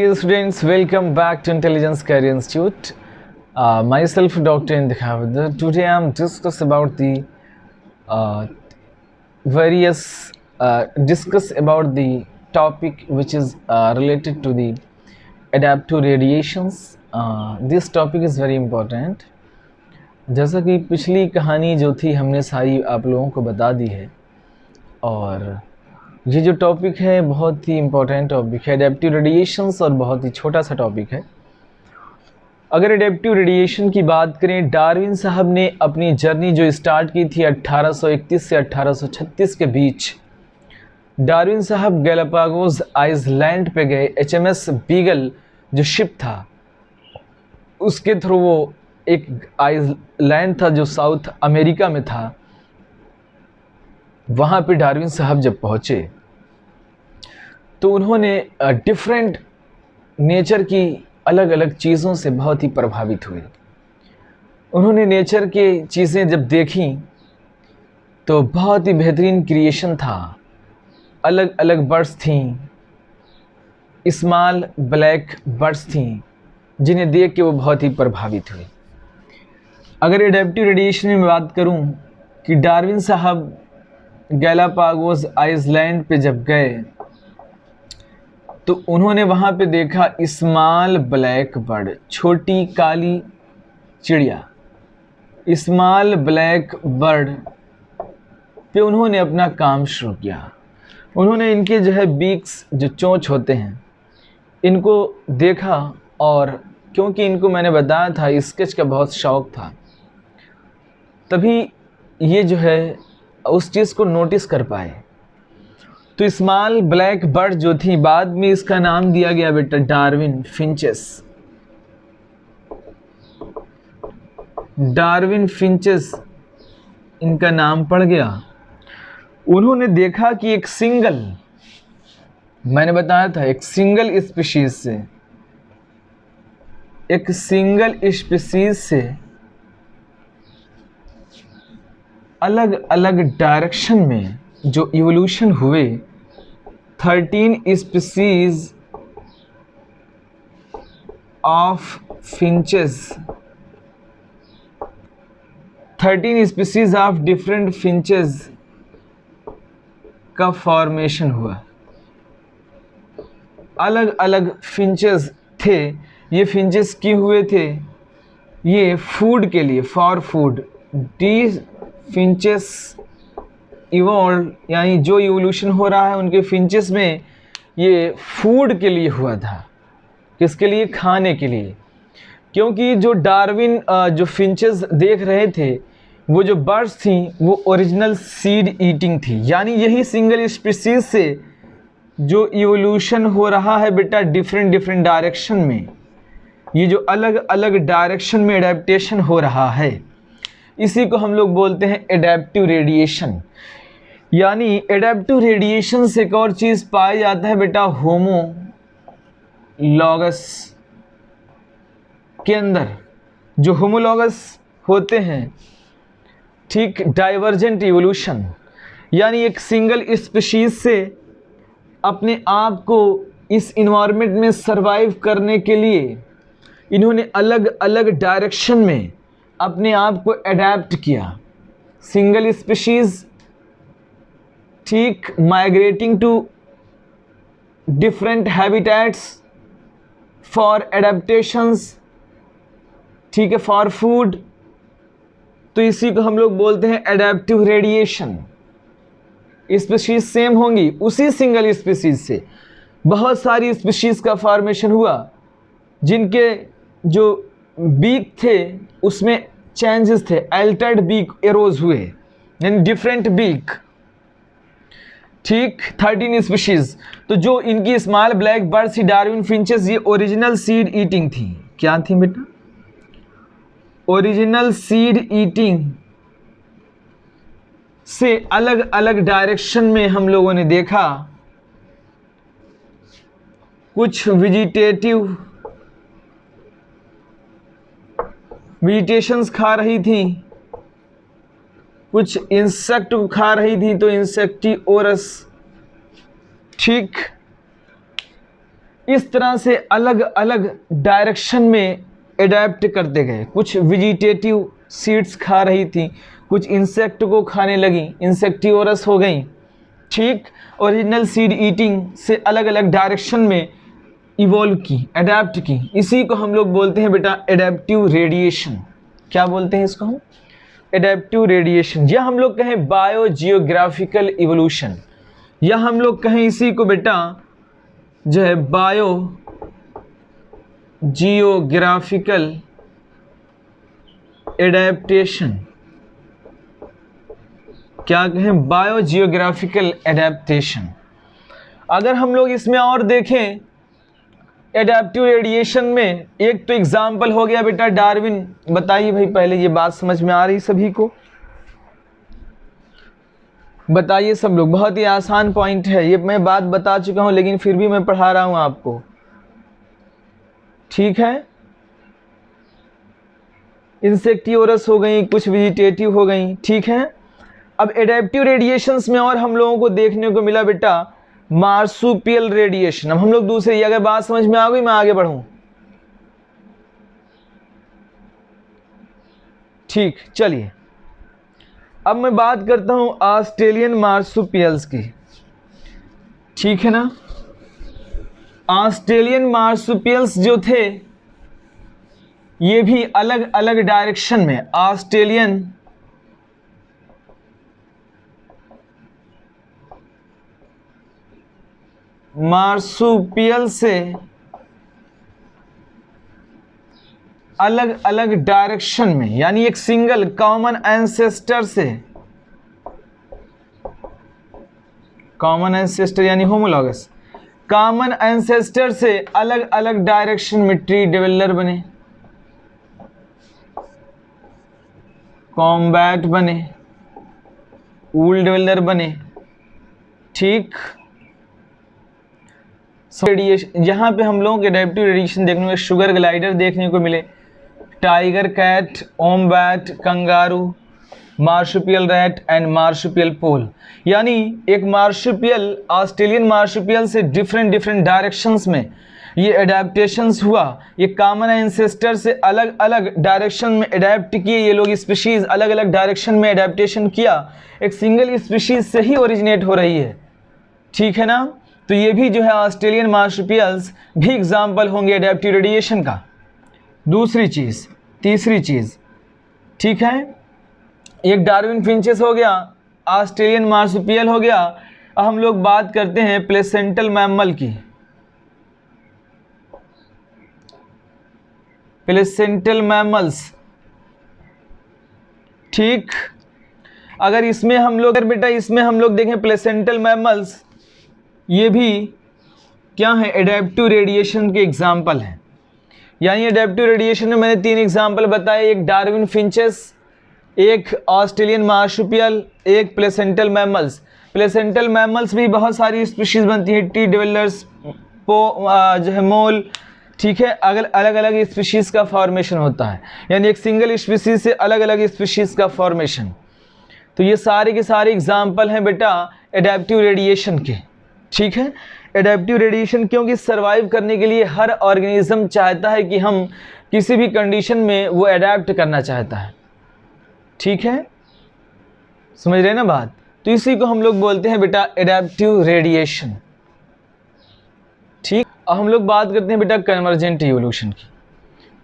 Dear students, welcome back to Intelligence Career Institute. Myself, Dr. Indikhavadar. Today I am discuss about the various discuss about the topic which is related to the adaptive radiations. This topic is very important. जैसा कि पिछली कहानी जो थी हमने सारी आप लोगों को बता दी है, और ये जो टॉपिक है बहुत ही इम्पोर्टेंट टॉपिक है एडेप्टिव रेडिएशंस, और बहुत ही छोटा सा टॉपिक है। अगर एडेप्टिव रेडिएशन की बात करें, डार्विन साहब ने अपनी जर्नी जो स्टार्ट की थी 1831 से 1836 के बीच। डार्विन साहब गैलापागोस आइसलैंड पे गए। HMS बीगल जो शिप था उसके थ्रू वो एक आइसलैंड था जो साउथ अमेरिका में था, वहाँ पे डार्विन साहब जब पहुँचे तो उन्होंने डिफरेंट नेचर की अलग अलग चीज़ों से बहुत ही प्रभावित हुए। उन्होंने नेचर के चीज़ें जब देखी तो बहुत ही बेहतरीन क्रिएशन था। अलग अलग बर्ड्स थीं, स्मॉल ब्लैक बर्ड्स थीं, जिन्हें देख के वो बहुत ही प्रभावित हुए। अगर एडेप्टिव रेडिएशन में बात करूं कि डार्विन साहब गैलापागोस आइसलैंड पे जब गए तो उन्होंने वहाँ पे देखा स्मॉल ब्लैक बर्ड, छोटी काली चिड़िया, स्मॉल ब्लैक बर्ड पे उन्होंने अपना काम शुरू किया। उन्होंने इनके जो है बीक्स, जो चोंच होते हैं, इनको देखा, और क्योंकि इनको मैंने बताया था स्केच का बहुत शौक़ था, तभी ये जो है उस चीज़ को नोटिस कर पाए। तो स्मॉल ब्लैक बर्ड जो थी, बाद में इसका नाम दिया गया बेटा डार्विन फिंचेस। डार्विन फिंचेस इनका नाम पड़ गया। उन्होंने देखा कि एक सिंगल, मैंने बताया था एक सिंगल स्पीशीज से, एक सिंगल स्पीशीज से अलग अलग डायरेक्शन में जो इवोल्यूशन हुए, 13 species of finches, 13 species of different finches का फॉर्मेशन हुआ। अलग अलग फिंचेस थे। ये फिंचेस क्यों हुए थे? ये फूड के लिए, for food. D finches evolve, यानी जो इवोल्यूशन हो रहा है उनके फिंचेस में, ये फूड के लिए हुआ था। किसके लिए? खाने के लिए। क्योंकि जो डार्विन जो फिंचेस देख रहे थे, वो जो बर्ड्स थी वो ओरिजिनल सीड ईटिंग थी, यानी यही सिंगल स्पीसीज से जो इवोल्यूशन हो रहा है बेटा डिफरेंट डिफरेंट डायरेक्शन में, ये जो अलग अलग डायरेक्शन में एडेप्टेशन हो रहा है, इसी को हम लोग बोलते हैं एडेप्टिव रेडिएशन। यानी एडेप्टिव रेडिएशन से एक और चीज़ पाया जाता है बेटा होमोलॉगस के अंदर। जो होमोलॉगस होते हैं, ठीक, डाइवर्जेंट इवोल्यूशन, यानी एक सिंगल स्पीशीज से अपने आप को इस इन्वायरमेंट में सरवाइव करने के लिए इन्होंने अलग अलग डायरेक्शन में अपने आप को अडेप्ट किया। सिंगल स्पीशीज, ठीक, migrating to different habitats for adaptations, ठीक है, फॉर फूड। तो इसी को हम लोग बोलते हैं एडेप्टिव रेडिएशन। स्पीशीज सेम होंगी, उसी सिंगल स्पीशीज से बहुत सारी स्पीशीज का फॉर्मेशन हुआ, जिनके जो बीक थे उसमें चेंजेस थे, अल्टर्ड बीक एरोज हुए, यानी डिफरेंट बीक, ठीक, 13 स्पीशीज। तो जो इनकी स्मॉल ब्लैक बर्ड्स थी डार्विन फिंचेस, ये ओरिजिनल सीड ईटिंग थी। क्या थी बेटा? ओरिजिनल सीड ईटिंग से अलग अलग डायरेक्शन में हम लोगों ने देखा कुछ वेजिटेशंस खा रही थी, कुछ इंसेक्ट खा रही थी, तो इंसेक्टिओरस, ठीक। इस तरह से अलग अलग डायरेक्शन में एडेप्ट करते गए। कुछ वेजिटेटिव सीड्स खा रही थी, कुछ इंसेक्ट को खाने लगी, इंसेक्टिवोरस हो गई, ठीक। ओरिजिनल सीड ईटिंग से अलग अलग डायरेक्शन में इवॉल्व की, अडेप्ट की। इसी को हम लोग बोलते हैं बेटा एडेप्टिव रेडिएशन। क्या बोलते हैं इसको हम? एडेप्टिव रेडिएशन, या हम लोग कहें बायो जियोग्राफिकल इवोल्यूशन, या हम लोग कहें इसी को बेटा जो है बायो जियोग्राफिकल एडेप्टेशन। क्या कहें? Bio geographical adaptation. अगर हम लोग इसमें और देखें एडेप्टिव रेडिएशन में, एक तो एग्जाम्पल हो गया बेटा डार्विन। बताइए भाई, पहले ये बात समझ में आ रही सभी को? बताइए सब लोग। बहुत ही आसान पॉइंट है ये, मैं बात बता चुका हूं लेकिन फिर भी मैं पढ़ा रहा हूं आपको, ठीक है। इंसेक्टिवोरस हो गई, कुछ वेजिटेटिव हो गई, ठीक है। अब एडेप्टिव रेडिएशंस में और हम लोगों को देखने को मिला बेटा मार्सुपियल रेडिएशन। अब हम लोग दूसरे, अगर बात समझ में आ गई मैं आगे बढ़ूं, ठीक। चलिए अब मैं बात करता हूं ऑस्ट्रेलियन मार्सुपियल्स की, ठीक है ना। ऑस्ट्रेलियन मार्सुपियल्स जो थे ये भी अलग अलग डायरेक्शन में, ऑस्ट्रेलियन मार्सुपियल से अलग अलग डायरेक्शन में, यानी एक सिंगल कॉमन एंसेस्टर से, कॉमन एंसेस्टर यानी होमोलॉगस, कॉमन एंसेस्टर से अलग अलग डायरेक्शन में ट्री डेवलपर बने, कॉम्बैट बने, वूल डेवलपर बने, ठीक। रेडिएशन, यहाँ पे हम लोगों के एडेप्टिव रेडिएशन देखने को शुगर ग्लाइडर देखने को मिले, tiger cat, wombat, kangaroo, marsupial rat and marsupial pole. यानी एक मार्सुपियल, ऑस्ट्रेलियन मार्सुपियल से डिफरेंट डिफरेंट डायरेक्शंस में ये एडेप्टेशंस हुआ। ये कॉमन एंसेस्टर से अलग अलग डायरेक्शन में एडेप्ट किए ये लोग, स्पीशीज अलग अलग डायरेक्शन में एडेप्टेशन किया, एक सिंगल स्पीशीज से ही ओरिजिनेट हो रही है, ठीक है ना। तो ये भी जो है ऑस्ट्रेलियन मार्सुपियल्स भी एग्जाम्पल होंगे एडेप्टिव रेडिएशन का। दूसरी चीज़, तीसरी चीज़, ठीक है, एक डार्विन फिंचेस हो गया, ऑस्ट्रेलियन मार्सुपियल हो गया। अब हम लोग बात करते हैं प्लेसेंटल मैमल की। प्लेसेंटल मैमल्स, ठीक। अगर इसमें हम लोग, अगर बेटा इसमें हम लोग देखें प्लेसेंटल मैमल्स, ये भी क्या है? एडेप्टिव रेडिएशन के एग्जाम्पल हैं। यानी एडेप्टिव रेडिएशन में मैंने 3 एग्जाम्पल बताए, एक डार्विन फिंचेस, एक ऑस्ट्रेलियन मार्सुपियल, एक प्लेसेंटल मैमल्स। प्लेसेंटल मैमल्स भी बहुत सारी स्पीशीज बनती हैं, टी डेवलपर्स, जो है मोल, ठीक है। अलग अलग स्पीशीज का फॉर्मेशन होता है, यानी एक सिंगल स्पीशीज से अलग अलग स्पीशीज का फॉर्मेशन। तो ये सारे के सारे एग्जाम्पल हैं बेटा एडेप्टिव रेडिएशन के, ठीक है। एडेप्टिव रेडिएशन क्योंकि सर्वाइव करने के लिए हर ऑर्गेनिज्म चाहता है कि हम किसी भी कंडीशन में वो एडेप्ट करना चाहता है, ठीक है, समझ रहे ना बात। तो इसी को हम लोग बोलते हैं बेटा एडेप्टिव रेडिएशन, ठीक। अब हम लोग बात करते हैं बेटा कन्वर्जेंट इवोल्यूशन की।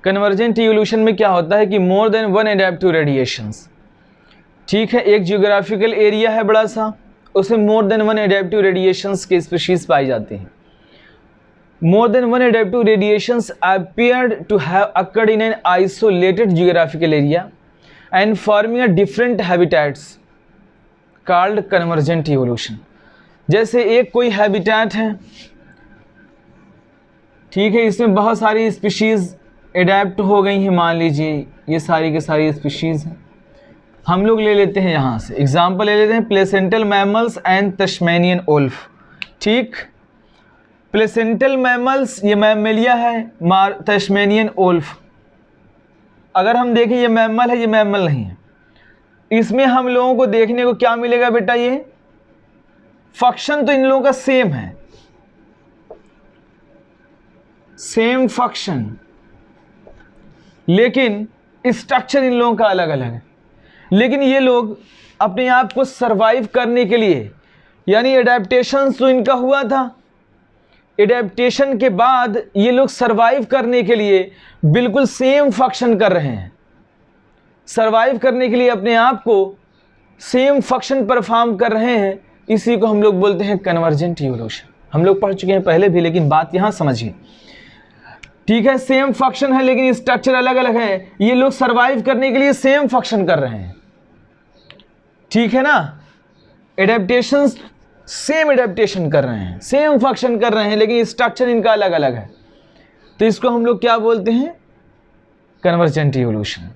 कन्वर्जेंट इवोल्यूशन में क्या होता है कि more than one adaptive radiations, ठीक है। एक जियोग्राफिकल एरिया है बड़ा सा, उसमें more than one adaptive radiations की स्पीशीज पाई जाती हैं। More than one adaptive radiations appeared to have occurred in an isolated geographical area and forming a different habitats called convergent evolution। जैसे एक कोई हैबिटेट है, ठीक है, इसमें बहुत सारी स्पीशीज एडेप्ट हो गई हैं, मान लीजिए ये सारी के सारी स्पीशीज हैं। हम लोग ले लेते हैं यहाँ से एग्जाम्पल ले लेते हैं प्लेसेंटल मैमल्स एंड तस्मेनियन ओल्फ, ठीक। प्लेसेंटल मैमल्स ये मैमेलिया है, तस्मेनियन ओल्फ। अगर हम देखें ये मैमल है, ये मैमल नहीं है। इसमें हम लोगों को देखने को क्या मिलेगा बेटा? ये फंक्शन तो इन लोगों का सेम है, सेम फंक्शन, लेकिन स्ट्रक्चर इन लोगों का अलग अलग है। लेकिन ये लोग अपने आप को सरवाइव करने के लिए, यानी एडेप्टेशन तो इनका हुआ था, एडेप्टेशन के बाद ये लोग सरवाइव करने के लिए बिल्कुल सेम फंक्शन कर रहे हैं। सरवाइव करने के लिए अपने आप को सेम फंक्शन परफॉर्म कर रहे हैं, इसी को हम लोग बोलते हैं कन्वर्जेंट इवोल्यूशन। हम लोग पढ़ चुके हैं पहले भी, लेकिन बात यहाँ समझिए, ठीक है। सेम फंक्शन है लेकिन स्ट्रक्चर अलग अलग है। ये लोग सरवाइव करने के लिए सेम फंक्शन कर रहे हैं, ठीक है ना। एडेप्टेशन, सेम एडेप्टेशन कर रहे हैं, सेम फंक्शन कर रहे हैं, लेकिन स्ट्रक्चर इनका अलग अलग है। तो इसको हम लोग क्या बोलते हैं? Convergent evolution.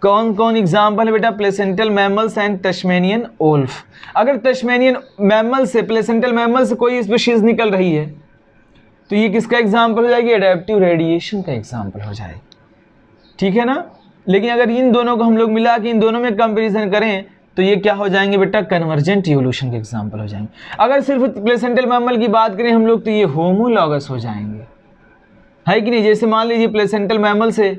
कौन कौन एग्जाम्पल है बेटा? Placental mammals and Tasmanian wolf. अगर टस्मेनियन मैमल से, प्लेसेंटल मैमल से कोई स्पीशीज निकल रही है तो ये किसका एग्जाम्पल हो जाएगी? एडेप्टिव रेडिएशन का एग्जाम्पल हो जाएगी, ठीक है ना। लेकिन अगर इन दोनों को हम लोग मिला के इन दोनों में कंपेरिजन करें तो ये क्या हो जाएंगे बेटा? कन्वर्जेंट इवोल्यूशन के एग्जाम्पल हो जाएंगे। अगर सिर्फ प्लेसेंटल मैमल की बात करें हम लोग तो ये होमोलॉगस हो जाएंगे, है कि नहीं। जैसे मान लीजिए प्लेसेंटल मैमल से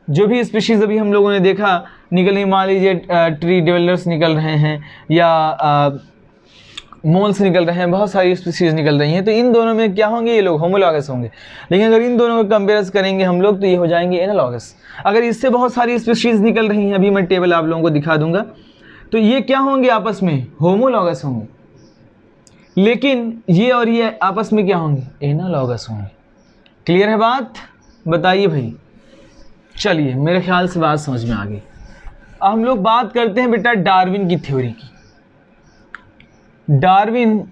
जो भी स्पीशीज अभी हम लोगों ने देखा निकल रही, मान लीजिए ट्री डेवलपर्स निकल रहे हैं या मोल्स निकल रहे हैं, बहुत सारी स्पीशीज निकल रही हैं, तो इन दोनों में क्या होंगे? ये लोग होमोलॉगस होंगे। लेकिन अगर इन दोनों को कंपेयर करेंगे हम लोग तो ये हो जाएंगे एनालॉगस। अगर इससे बहुत सारी स्पीशीज निकल रही हैं, अभी मैं टेबल आप लोगों को दिखा दूंगा, तो ये क्या होंगे? आपस में होमोलॉगस होंगे। लेकिन ये और ये आपस में क्या होंगे? एनालॉगस होंगे। क्लियर है बात? बताइए भाई। चलिए, मेरे ख्याल से बात समझ में आ गई। अब हम लोग बात करते हैं बेटा डार्विन की थ्योरी की। डार्विन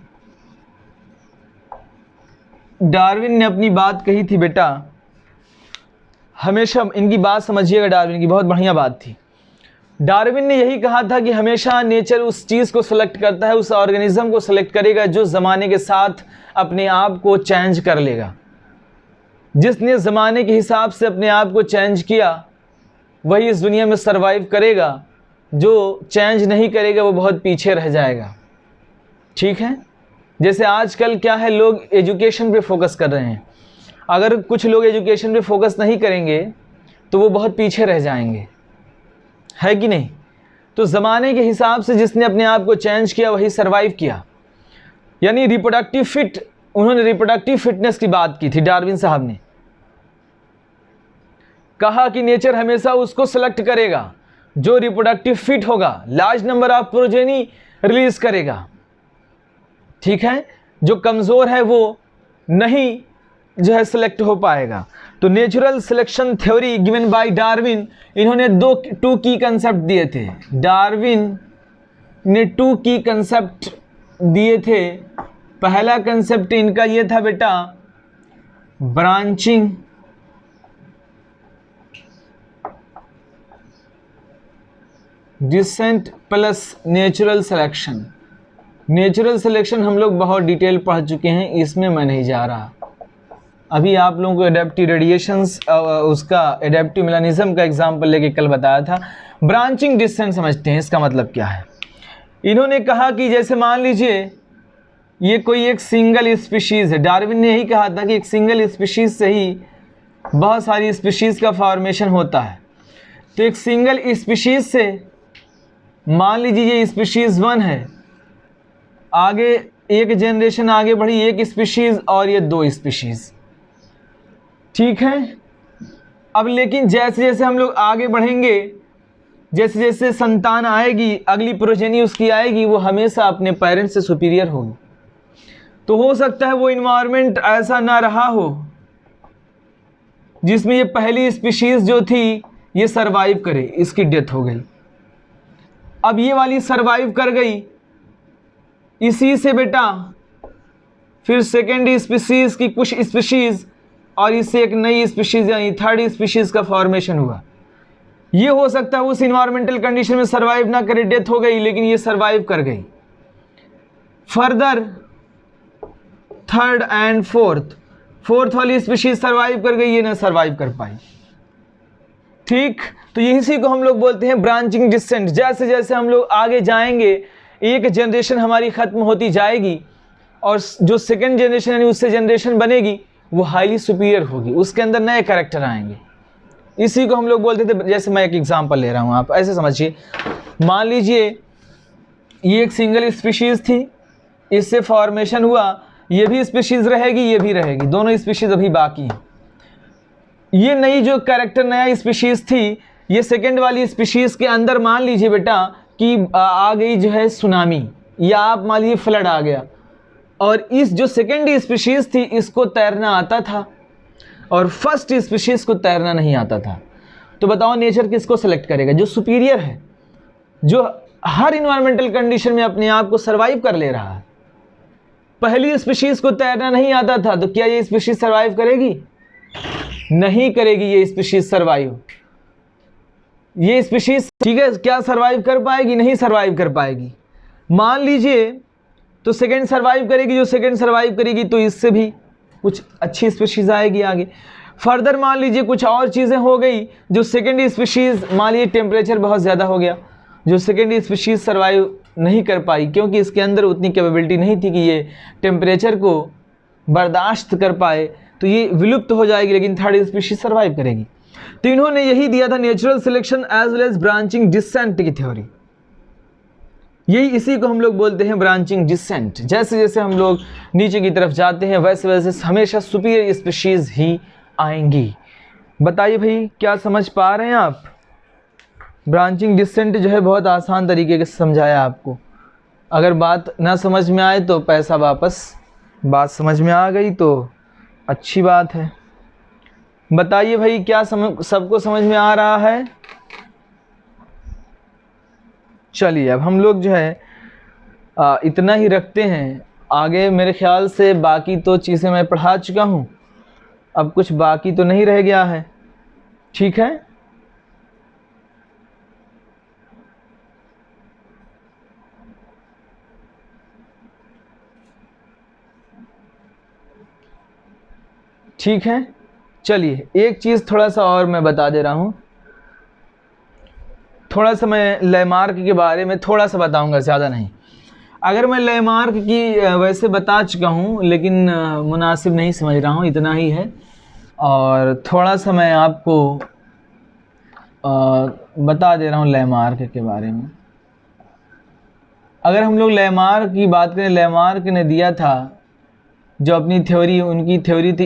ने अपनी बात कही थी बेटा, हमेशा इनकी बात समझिएगा, डार्विन की बहुत बढ़िया बात थी। डार्विन ने यही कहा था कि हमेशा नेचर उस चीज़ को सेलेक्ट करता है, उस ऑर्गेनिज्म को सेलेक्ट करेगा जो ज़माने के साथ अपने आप को चेंज कर लेगा। जिसने ज़माने के हिसाब से अपने आप को चेंज किया वही इस दुनिया में सरवाइव करेगा, जो चेंज नहीं करेगा वो बहुत पीछे रह जाएगा, ठीक है। जैसे आजकल क्या है, लोग एजुकेशन पे फोकस कर रहे हैं। अगर कुछ लोग एजुकेशन पे फोकस नहीं करेंगे तो वो बहुत पीछे रह जाएंगे, है कि नहीं। तो ज़माने के हिसाब से जिसने अपने आप को चेंज किया वही सरवाइव किया। यानी रिप्रोडक्टिव फिट, उन्होंने रिप्रोडक्टिव फिटनेस की बात की थी डार्विन साहब ने। कहा कि नेचर हमेशा उसको सेलेक्ट करेगा जो रिप्रोडक्टिव फिट होगा, large number of progeny release करेगा, ठीक है। जो कमज़ोर है वो नहीं जो है सिलेक्ट हो पाएगा। तो natural selection theory given by Darwin, इन्होंने टू की कंसेप्ट दिए थे। डार्विन ने 2 की कंसेप्ट दिए थे। पहला कंसेप्ट इनका ये था बेटा branching descent plus natural selection. Natural selection हम लोग बहुत डिटेल पढ़ चुके हैं, इसमें मैं नहीं जा रहा। अभी आप लोगों को एडेप्टिव रेडिएशंस उसका एडेप्टिव मेलानिज्म का एग्जांपल लेके कल बताया था। ब्रांचिंग डिसेंट समझते हैं, इसका मतलब क्या है। इन्होंने कहा कि जैसे मान लीजिए ये कोई एक सिंगल स्पीशीज़ है। डार्विन ने यही कहा था कि एक सिंगल स्पीशीज़ से ही बहुत सारी स्पीशीज़ का फॉर्मेशन होता है। तो एक सिंगल स्पीशीज़ से मान लीजिए ये स्पीशीज़ 1 है, आगे एक जनरेशन आगे बढ़ी, एक स्पीशीज़ और ये 2 स्पीशीज़, ठीक है। अब लेकिन जैसे जैसे हम लोग आगे बढ़ेंगे, जैसे जैसे संतान आएगी, अगली प्रोजेनी उसकी आएगी, वो हमेशा अपने पेरेंट्स से सुपीरियर होगी। तो हो सकता है वो इन्वायरमेंट ऐसा ना रहा हो जिसमें ये पहली स्पीशीज़ जो थी ये सरवाइव करे, इसकी डेथ हो गई। अब ये वाली सरवाइव कर गई, इसी से बेटा फिर सेकेंड स्पीशीज़ की कुछ स्पीशीज़ और इससे एक नई स्पीशीज़ यानी थर्ड स्पीशीज़ का फॉर्मेशन हुआ। ये हो सकता है उस इन्वायरमेंटल कंडीशन में सरवाइव ना करे, डेथ हो गई, लेकिन ये सरवाइव कर गई। फर्दर थर्ड एंड फोर्थ वाली स्पीशीज़ सरवाइव कर गई, ये ना सरवाइव कर पाई, ठीक। तो इसी को हम लोग बोलते हैं ब्रांचिंग डिसेंट। जैसे जैसे हम लोग आगे जाएंगे एक जनरेशन हमारी ख़त्म होती जाएगी और जो सेकंड जनरेशन यानी उससे जनरेशन बनेगी वो हाईली सुपीरियर होगी, उसके अंदर नए कैरेक्टर आएंगे। इसी को हम लोग बोलते थे, जैसे मैं एक एग्जांपल ले रहा हूँ, आप ऐसे समझिए, मान लीजिए ये एक सिंगल स्पीशीज़ थी, इससे फॉर्मेशन हुआ, ये भी स्पीशीज़ रहेगी, ये भी रहेगी, दोनों स्पीशीज़ अभी बाकी हैं। ये नई जो कैरेक्टर नया स्पीशीज़ थी, ये सेकेंड वाली स्पीशीज़ के अंदर मान लीजिए बेटा कि आ गई जो है सुनामी, या आप मान लीजिए फ्लड आ गया, और इस जो सेकेंड स्पीशीज़ थी इसको तैरना आता था और फर्स्ट स्पीशीज़ को तैरना नहीं आता था। तो बताओ नेचर किसको सेलेक्ट करेगा? जो सुपीरियर है, जो हर इन्वायरमेंटल कंडीशन में अपने आप को सर्वाइव कर ले रहा है। पहली स्पीशीज़ को तैरना नहीं आता था, तो क्या ये स्पीशीज़ सर्वाइव करेगी? नहीं करेगी ये स्पीशीज़ सर्वाइव। ये स्पीशीज़, ठीक है, क्या सर्वाइव कर पाएगी? नहीं सर्वाइव कर पाएगी। मान लीजिए तो सेकेंड सर्वाइव करेगी, जो सेकेंड सर्वाइव करेगी तो इससे भी कुछ अच्छी स्पीशीज़ आएगी आगे। फर्दर मान लीजिए कुछ और चीज़ें हो गई, जो सेकेंड स्पीशीज़, मान लीजिए टेम्परेचर बहुत ज़्यादा हो गया, जो सेकेंड स्पीशीज़ सर्वाइव नहीं कर पाई क्योंकि इसके अंदर उतनी कैपेबिलिटी नहीं थी कि ये टेम्परेचर को बर्दाश्त कर पाए, तो ये विलुप्त हो जाएगी, लेकिन थर्ड स्पीशीज़ सर्वाइव करेगी। तो इन्होंने यही दिया था, natural selection as well as branching descent की थ्योरी। यही इसी को हम लोग बोलते हैं ब्रांचिंग डिसेंट। जैसे जैसे हम लोग नीचे की तरफ जाते हैं वैसे वैसे हमेशा सुपीरियर स्पीशीज़ ही आएंगी। बताइए भाई, क्या समझ पा रहे हैं आप? ब्रांचिंग डिसेंट जो है बहुत आसान तरीके से समझाया आपको। अगर बात ना समझ में आए तो पैसा वापस, बात समझ में आ गई तो अच्छी बात है। बताइए भाई, क्या सबको समझ में आ रहा है? चलिए अब हम लोग जो है इतना ही रखते हैं। आगे मेरे ख्याल से बाकी तो चीज़ें मैं पढ़ा चुका हूँ, अब कुछ बाकी तो नहीं रह गया है, ठीक है? ठीक है, चलिए एक चीज़ थोड़ा सा और मैं बता दे रहा हूँ। थोड़ा सा मैं लैमार्क के बारे में थोड़ा सा बताऊंगा, ज़्यादा नहीं। अगर मैं लैमार्क की वैसे बता चुका हूँ, लेकिन मुनासिब नहीं समझ रहा हूँ, इतना ही है। और थोड़ा सा मैं आपको बता दे रहा हूँ लैमार्क के बारे में। अगर हम लोग लैमार्क की बात करें, लैमार्क ने दिया था जो अपनी थ्योरी, उनकी थ्योरी थी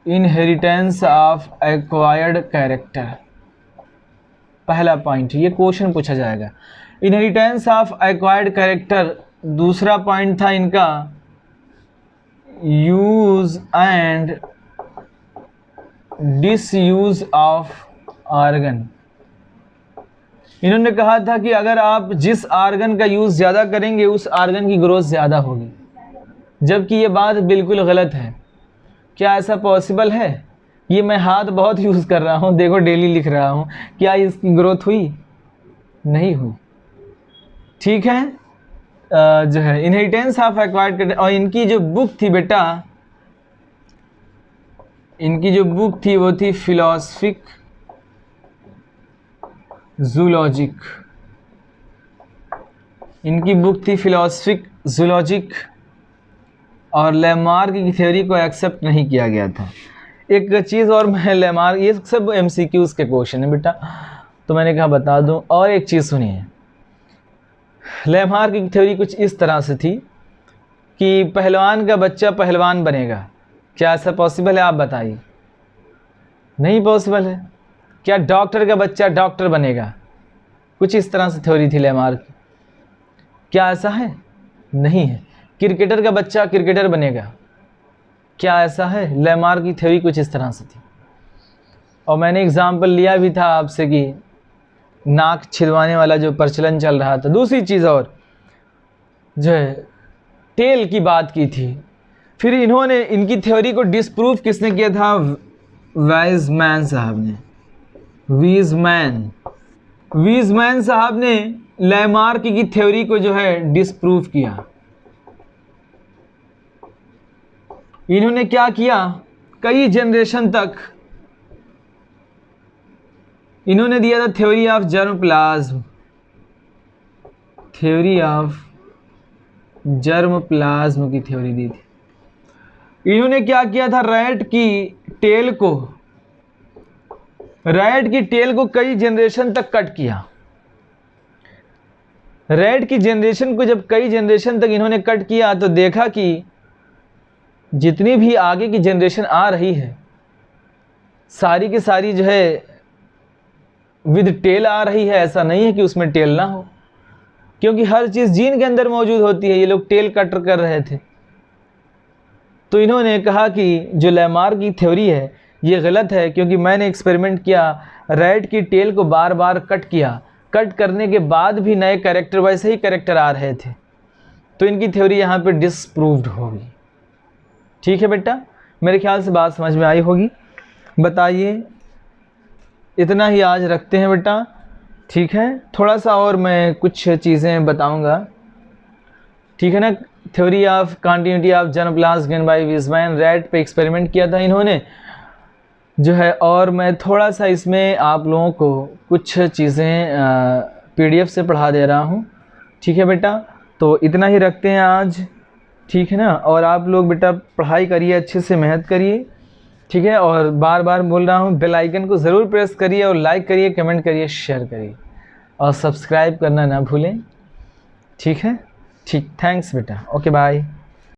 इनहेरिटेंस ऑफ एक्वायर्ड कैरेक्टर। पहला पॉइंट, ये क्वेश्चन पूछा जाएगा, इनहेरिटेंस ऑफ एक्वायर्ड कैरेक्टर। दूसरा पॉइंट था इनका use and disuse of organ. इन्होंने कहा था कि अगर आप जिस आर्गन का यूज़ ज़्यादा करेंगे उस आर्गन की ग्रोथ ज़्यादा होगी, जबकि ये बात बिल्कुल गलत है। क्या ऐसा पॉसिबल है? ये मैं हाथ बहुत यूज़ कर रहा हूँ, देखो डेली लिख रहा हूँ, क्या इसकी ग्रोथ हुई? नहीं हुई, ठीक है। जो है इनहेरिटेंस ऑफ एक्वायर्ड, और इनकी जो बुक थी बेटा, इनकी जो बुक थी वो थी फिलोसफिक जूलॉजिक। इनकी बुक थी फिलोसफिक जूलॉजिक, और लैमार्क की थ्योरी को एक्सेप्ट नहीं किया गया था। एक चीज़ और मैं लैमार्क, ये सब एमसीक्यूज़ के क्वेश्चन है बेटा, तो मैंने कहा बता दूं। और एक चीज़ सुनिए, लैमार्क की थ्योरी कुछ इस तरह से थी कि पहलवान का बच्चा पहलवान बनेगा। क्या ऐसा पॉसिबल है? आप बताइए। नहीं पॉसिबल है। क्या डॉक्टर का बच्चा डॉक्टर बनेगा? कुछ इस तरह से थ्योरी थी लैमार्क की। क्या ऐसा है? नहीं है। क्रिकेटर का बच्चा क्रिकेटर बनेगा, क्या ऐसा है? लैमार्क की थ्योरी कुछ इस तरह से थी। और मैंने एग्जाम्पल लिया भी था आपसे कि नाक छिदवाने वाला जो प्रचलन चल रहा था। दूसरी चीज़ और जो है टेल की बात की थी। फिर इन्होंने, इनकी थ्योरी को डिसप्रूव किसने किया था? वीज़मैन साहब ने। वीज़मैन साहब ने लैमार्क की थ्योरी को जो है डिसप्रूव किया। इन्होंने क्या किया? कई जनरेशन तक इन्होंने दिया था theory of germ plasm, theory of germ plasm की थ्योरी दी थी। इन्होंने क्या किया था, रैट की टेल को कई जनरेशन तक कट किया। रैट की जनरेशन को जब कई जनरेशन तक इन्होंने कट किया तो देखा कि जितनी भी आगे की जनरेशन आ रही है सारी की सारी जो है विद टेल आ रही है। ऐसा नहीं है कि उसमें टेल ना हो, क्योंकि हर चीज़ जीन के अंदर मौजूद होती है। ये लोग टेल कट कर रहे थे। तो इन्होंने कहा कि जो लैमार्क की थ्योरी है ये गलत है, क्योंकि मैंने एक्सपेरिमेंट किया, रैट की टेल को बार बार कट किया, कट करने के बाद भी नए कैरेक्टर वैसे ही कैरेक्टर आ रहे थे। तो इनकी थ्योरी यहाँ पे डिसप्रूव्ड होगी। ठीक है बेटा, मेरे ख्याल से बात समझ में आई होगी। बताइए, इतना ही आज रखते हैं बेटा। ठीक है, थोड़ा सा और मैं कुछ चीज़ें बताऊंगा। ठीक है ना। Theory of continuity of germplasm given by Weizmann, rat पे एक्सपेरिमेंट किया था इन्होंने जो है। और मैं थोड़ा सा इसमें आप लोगों को कुछ चीज़ें PDF से पढ़ा दे रहा हूँ। ठीक है बेटा, तो इतना ही रखते हैं आज। ठीक है ना। और आप लोग बेटा पढ़ाई करिए, अच्छे से मेहनत करिए। ठीक है, और बार बार बोल रहा हूँ बेल आइकन को ज़रूर प्रेस करिए और लाइक करिए, कमेंट करिए, शेयर करिए और सब्सक्राइब करना ना भूलें। ठीक है, ठीक, थैंक्स बेटा, ओके बाय।